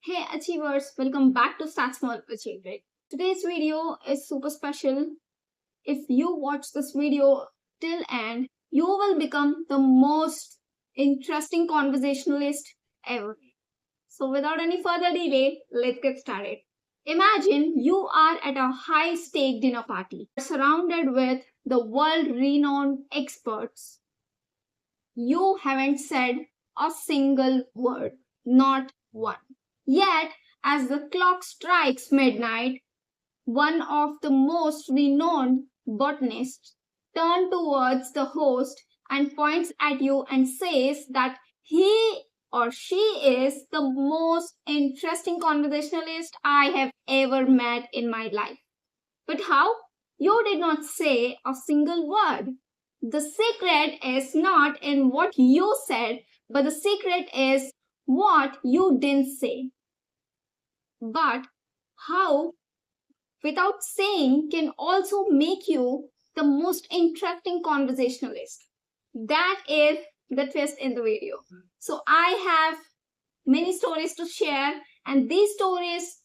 Hey Achievers, welcome back to Start Small Achieve Big. Today's video is super special. If you watch this video till end, you will become the most interesting conversationalist ever. So without any further delay, let's get started. Imagine you are at a high-stake dinner party, surrounded with the world-renowned experts. You haven't said a single word, not one. Yet, as the clock strikes midnight, one of the most renowned botanists turns towards the host and points at you and says that he or she is the most interesting conversationalist I have ever met in my life. But how? You did not say a single word. The secret is not in what you said, but the secret is what you didn't say. But how, without saying, can also make you the most interesting conversationalist. That is the twist in the video. So I have many stories to share, and these stories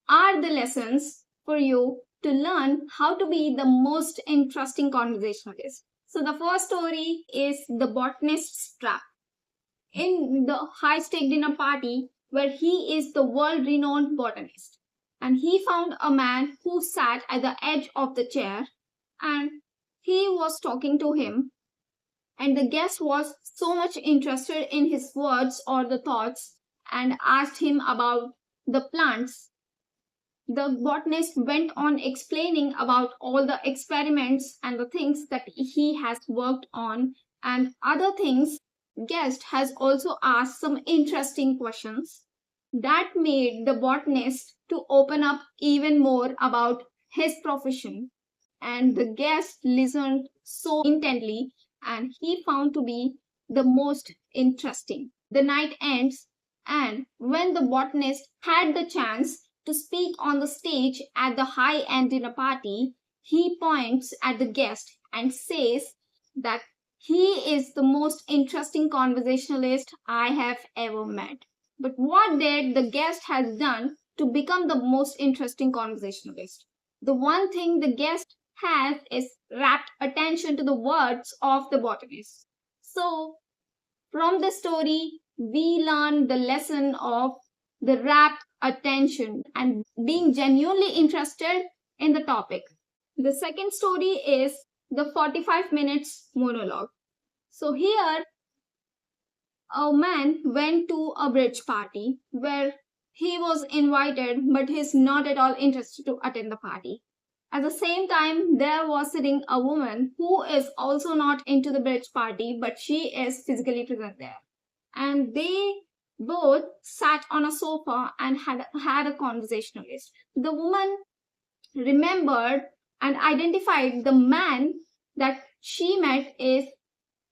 are the lessons for you to learn how to be the most interesting conversationalist. So the first story is the botanist's trap. In the high-stake dinner party, where he is the world-renowned botanist, and he found a man who sat at the edge of the chair, and he was talking to him, and the guest was so much interested in his words or the thoughts and asked him about the plants. The botanist went on explaining about all the experiments and the things that he has worked on and other things. Guest has also asked some interesting questions that made the botanist to open up even more about his profession, and the guest listened so intently and he found to be the most interesting. The night ends, and when the botanist had the chance to speak on the stage at the high-end dinner party, he points at the guest and says that he is the most interesting conversationalist I have ever met. But what did the guest has done to become the most interesting conversationalist? The one thing the guest has is rapt attention to the words of the botanist. So, from the story, we learn the lesson of the rapt attention and being genuinely interested in the topic. The second story is the 45 minutes monologue. So here, a man went to a bridge party where he was invited, but he's not at all interested to attend the party. At the same time, there was sitting a woman who is also not into the bridge party, but she is physically present there. And they both sat on a sofa and had a conversationalist. The woman remembered and identified the man that she met is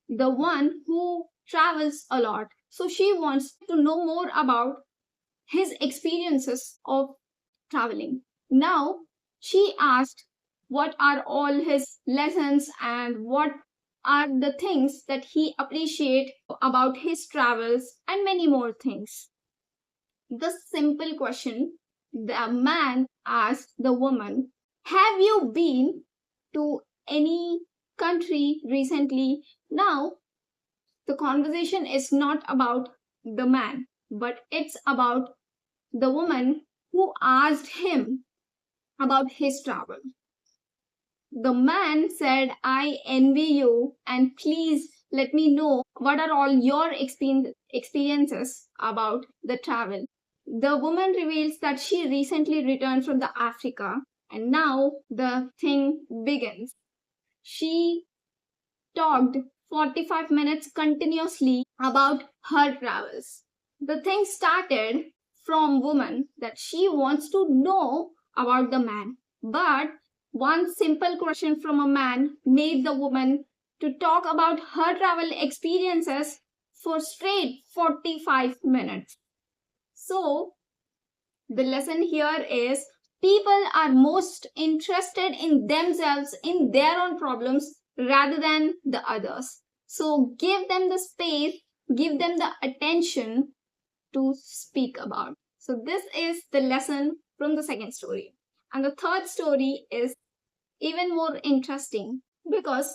the one who travels a lot. So she wants to know more about his experiences of traveling. Now, she asked what are all his lessons and what are the things that he appreciates about his travels and many more things. The simple question the man asked the woman, have you been to any country recently? Now, the conversation is not about the man, but it's about the woman who asked him about his travel. The man said, I envy you and please let me know what are all your experiences about the travel. The woman reveals that she recently returned from the Africa and now the thing begins. She talked 45 minutes continuously about her travels. The thing started from woman that she wants to know about the man, but one simple question from a man made the woman to talk about her travel experiences for straight 45 minutes. So, the lesson here is people are most interested in themselves, in their own problems, rather than the others. So, give them the space, give them the attention to speak about. So this is the lesson from the second story. And the third story is even more interesting because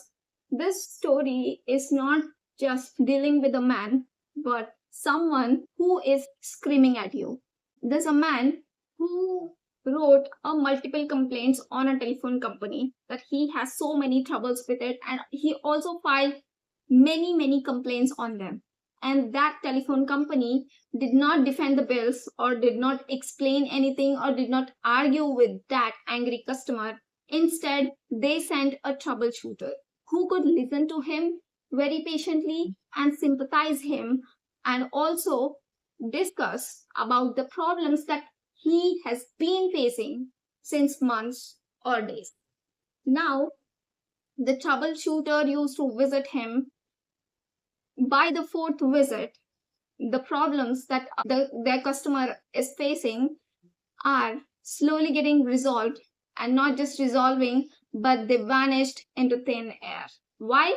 this story is not just dealing with a man, but someone who is screaming at you. There's a man who wrote a multiple complaints on a telephone company that he has so many troubles with it, and he also filed many complaints on them. And that telephone company did not defend the bills or did not explain anything or did not argue with that angry customer. Instead, they sent a troubleshooter who could listen to him very patiently and sympathize him, and also discuss about the problems that he has been facing since months or days. Now, the troubleshooter used to visit him. By the fourth visit, the problems that their customer is facing are slowly getting resolved, and not just resolving, but they vanished into thin air. Why?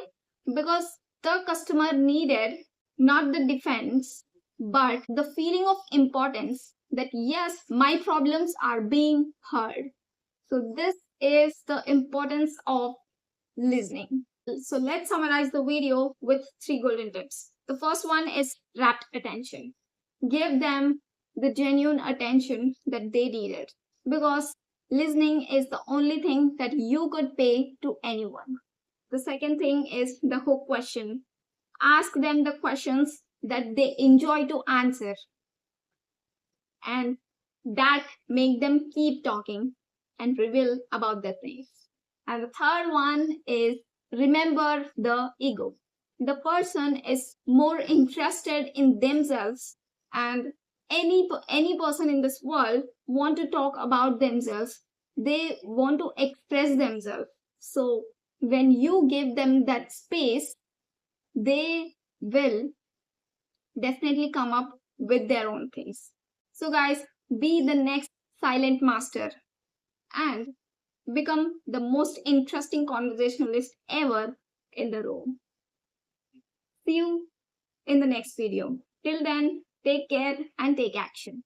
Because the customer needed not the defense, but the feeling of importance that yes, my problems are being heard. So, this is the importance of listening. So let's summarize the video with 3 golden tips. The first one is rapt attention. Give them the genuine attention that they needed, because listening is the only thing that you could pay to anyone. The second thing is the hook question. Ask them the questions that they enjoy to answer and that make them keep talking and reveal about their things. And the third one is remember the ego. The person is more interested in themselves, and any person in this world want to talk about themselves. They want to express themselves. So when you give them that space, they will definitely come up with their own things. So guys, be the next silent master and become the most interesting conversationalist ever in the room. See you in the next video. Till then, take care and take action.